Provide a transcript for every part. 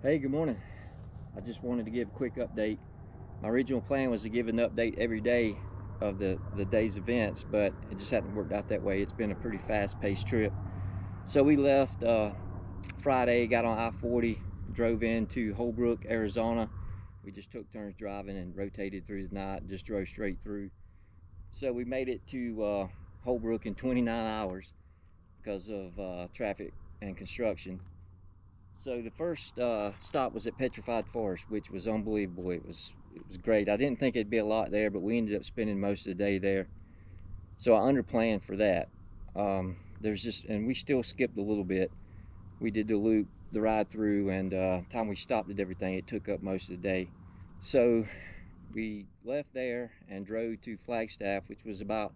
Hey, good morning. I just wanted to give a quick update. My original plan was to give an update every day of the day's events, but it just hasn't worked out that way. It's been a pretty fast-paced trip. So we left Friday, got on I-40, drove into Holbrook, Arizona. We just took turns driving and rotated through the night, just drove straight through. So we made it to Holbrook in 29 hours because of traffic and construction. So the first stop was at Petrified Forest, which was unbelievable. It was great. I didn't think it'd be a lot there, but we ended up spending most of the day there. So I underplanned for that. And we still skipped a little bit. We did the loop, the ride through, and time we stopped at everything, it took up most of the day. So we left there and drove to Flagstaff, which was about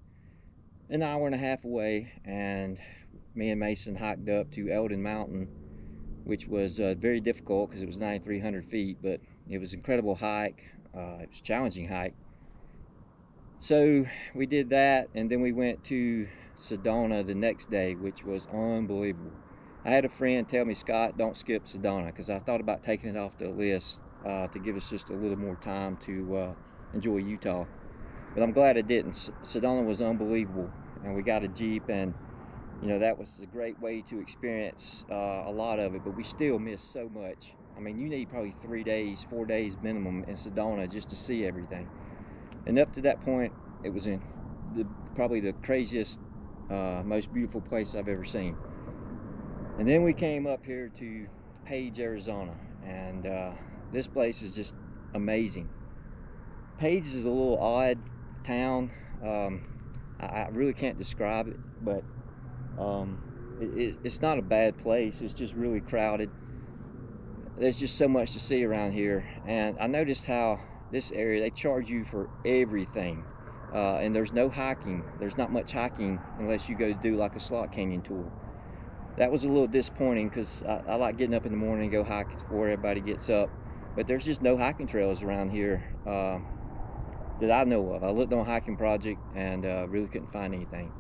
an hour and a half away, and me and Mason hiked up to Eldon Mountain, which was very difficult because it was 9,300 feet, but it was an incredible hike. It was a challenging hike. So we did that, and then we went to Sedona the next day, which was unbelievable. I had a friend tell me, Scott, don't skip Sedona, because I thought about taking it off the list to give us just a little more time to enjoy Utah. But I'm glad I didn't. Sedona was unbelievable, and we got a Jeep, and that was a great way to experience a lot of it, but we still missed so much. I mean, you need probably 3 days, 4 days minimum in Sedona just to see everything. And up to that point, it was probably the craziest, most beautiful place I've ever seen. And then we came up here to Page, Arizona, and this place is just amazing. Page is a little odd town. I really can't describe it, but it's not a bad place. It's just really crowded. There's just so much to see around here, and I noticed how this area, they charge you for everything, and there's no hiking. There's not much hiking unless you go to do like a slot canyon tour. That was a little disappointing because I like getting up in the morning and go hike before everybody gets up, but there's just no hiking trails around here that I know of. I looked on a hiking project and really couldn't find anything.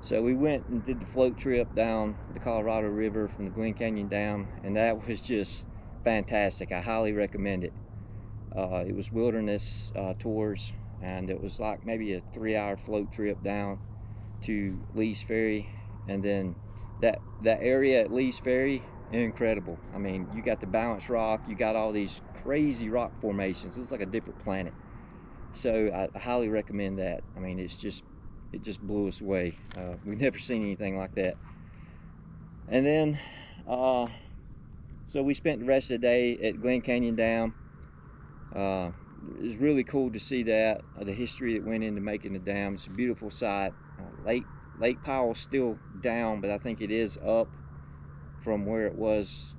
So we went and did the float trip down the Colorado River from the Glen Canyon Dam, and that was just fantastic. I highly recommend it. It was wilderness tours, and it was like maybe a 3-hour float trip down to Lee's Ferry, and then that area at Lee's Ferry, incredible. I mean, you got the balanced rock, you got all these crazy rock formations. It's like a different planet. So I highly recommend that. I mean, it just blew us away. We've never seen anything like that. And then, so we spent the rest of the day at Glen Canyon Dam. It was really cool to see that, the history that went into making the dam. It's a beautiful sight. Lake Powell's still down, but I think it is up from where it was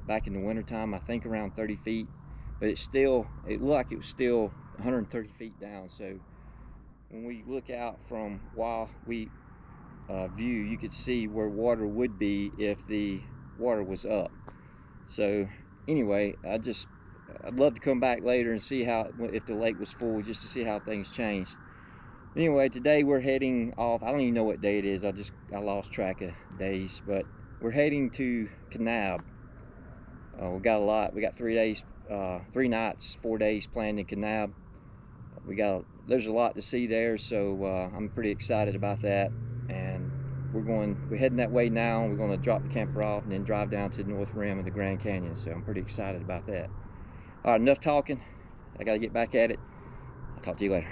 back in the wintertime, I think around 30 feet. But it looked like it was still 130 feet down. So when we look out from while we view, you could see where water would be if the water was up. So anyway, I'd love to come back later and see if the lake was full, just to see how things changed. Anyway, today we're heading off. I don't even know what day it is. I lost track of days, but we're heading to Kanab. We got 3 days, 3 nights, 4 days planned in Kanab. There's a lot to see there, so I'm pretty excited about that. And we're heading that way now. We're going to drop the camper off and then drive down to the north rim of the Grand Canyon. So I'm pretty excited about that. All right, enough talking. I got to get back at it. I'll talk to you later.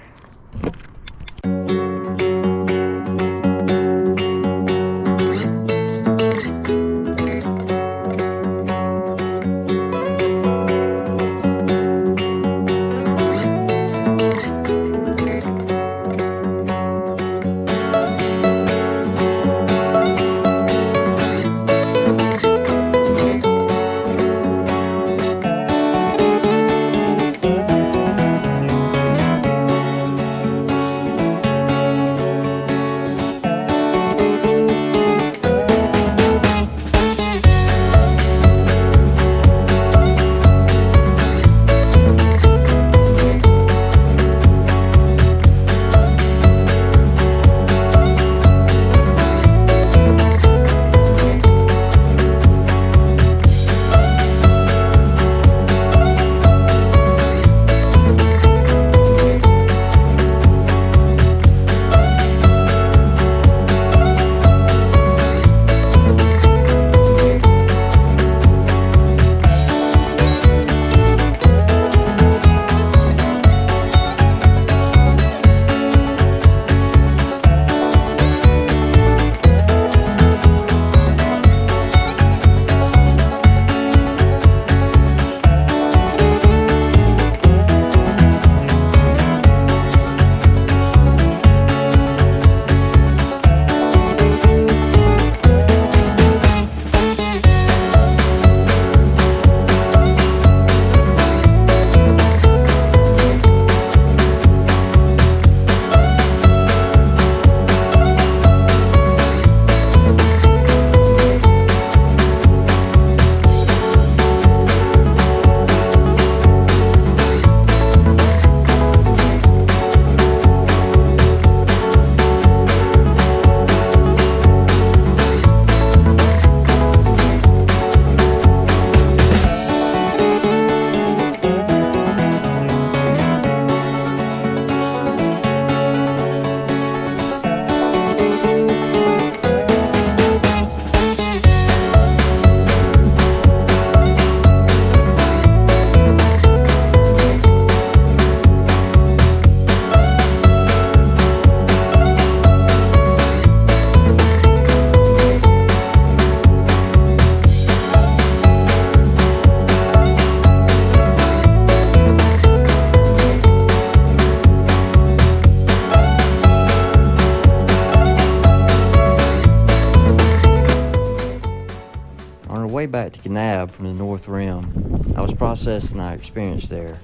way back to Kanab from the North Rim, I was processing our experience there.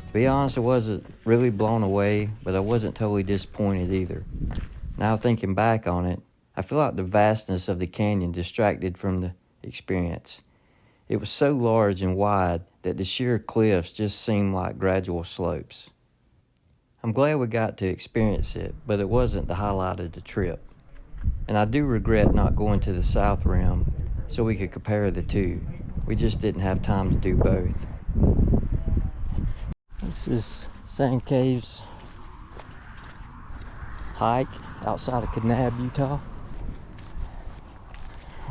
To be honest, I wasn't really blown away, but I wasn't totally disappointed either. Now thinking back on it, I feel like the vastness of the canyon distracted from the experience. It was so large and wide that the sheer cliffs just seemed like gradual slopes. I'm glad we got to experience it, but it wasn't the highlight of the trip. And I do regret not going to the South Rim so we could compare the two. We just didn't have time to do both. This is Sand Caves hike outside of Kanab, Utah.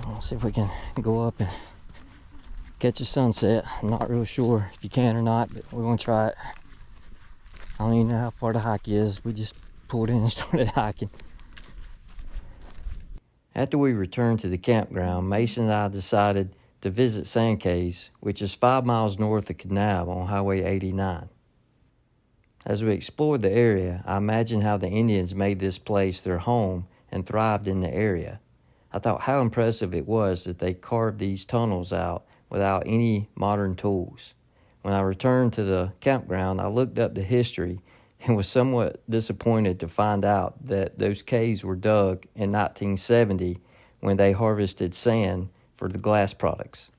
Let's see if we can go up and catch a sunset. I'm not real sure if you can or not, but we're gonna try it. I don't even know how far the hike is. We just pulled in and started hiking. After we returned to the campground, Mason and I decided to visit Sand Caves, which is 5 miles north of Kanab on Highway 89. As we explored the area, I imagined how the Indians made this place their home and thrived in the area. I thought how impressive it was that they carved these tunnels out without any modern tools. When I returned to the campground, I looked up the history and was somewhat disappointed to find out that those caves were dug in 1970 when they harvested sand for the glass products.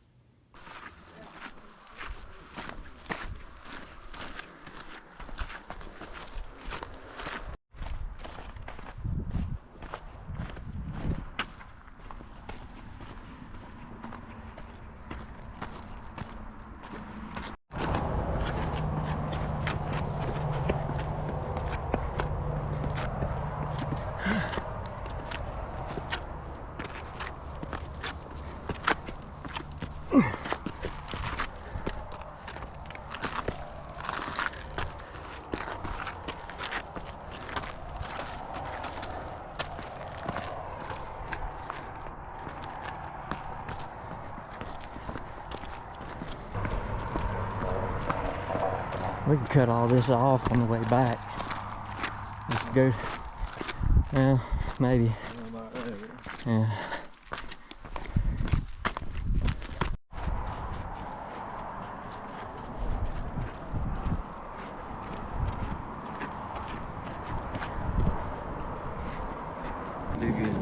We can cut all this off on the way back. Just go, well, maybe. Yeah. Do good.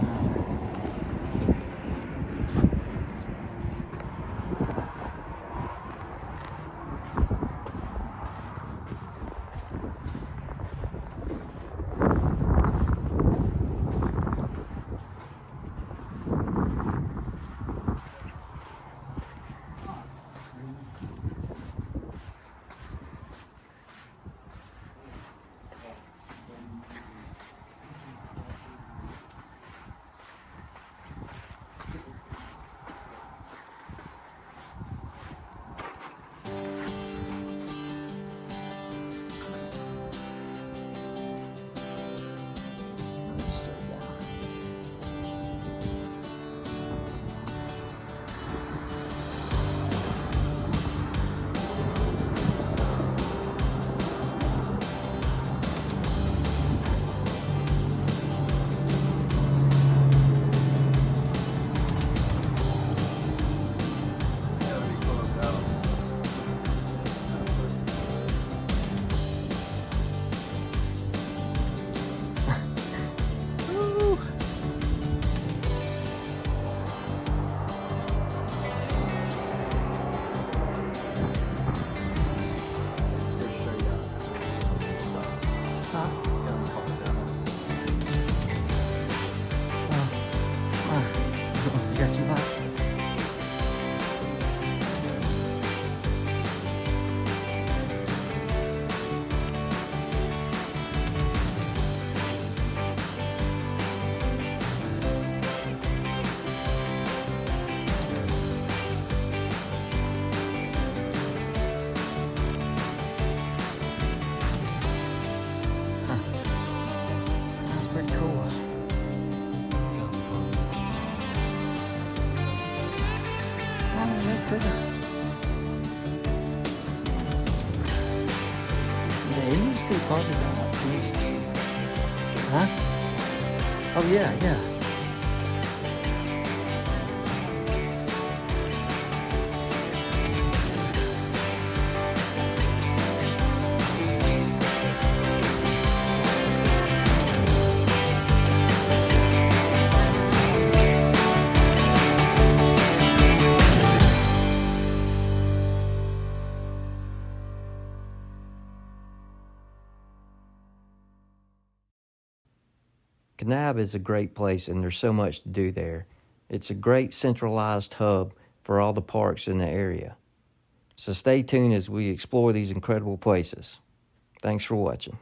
You got your light? That's pretty cool. The Indians could have carved it down like this. Huh? Oh yeah, yeah. Kanab is a great place, and there's so much to do there. It's a great centralized hub for all the parks in the area. So stay tuned as we explore these incredible places. Thanks for watching.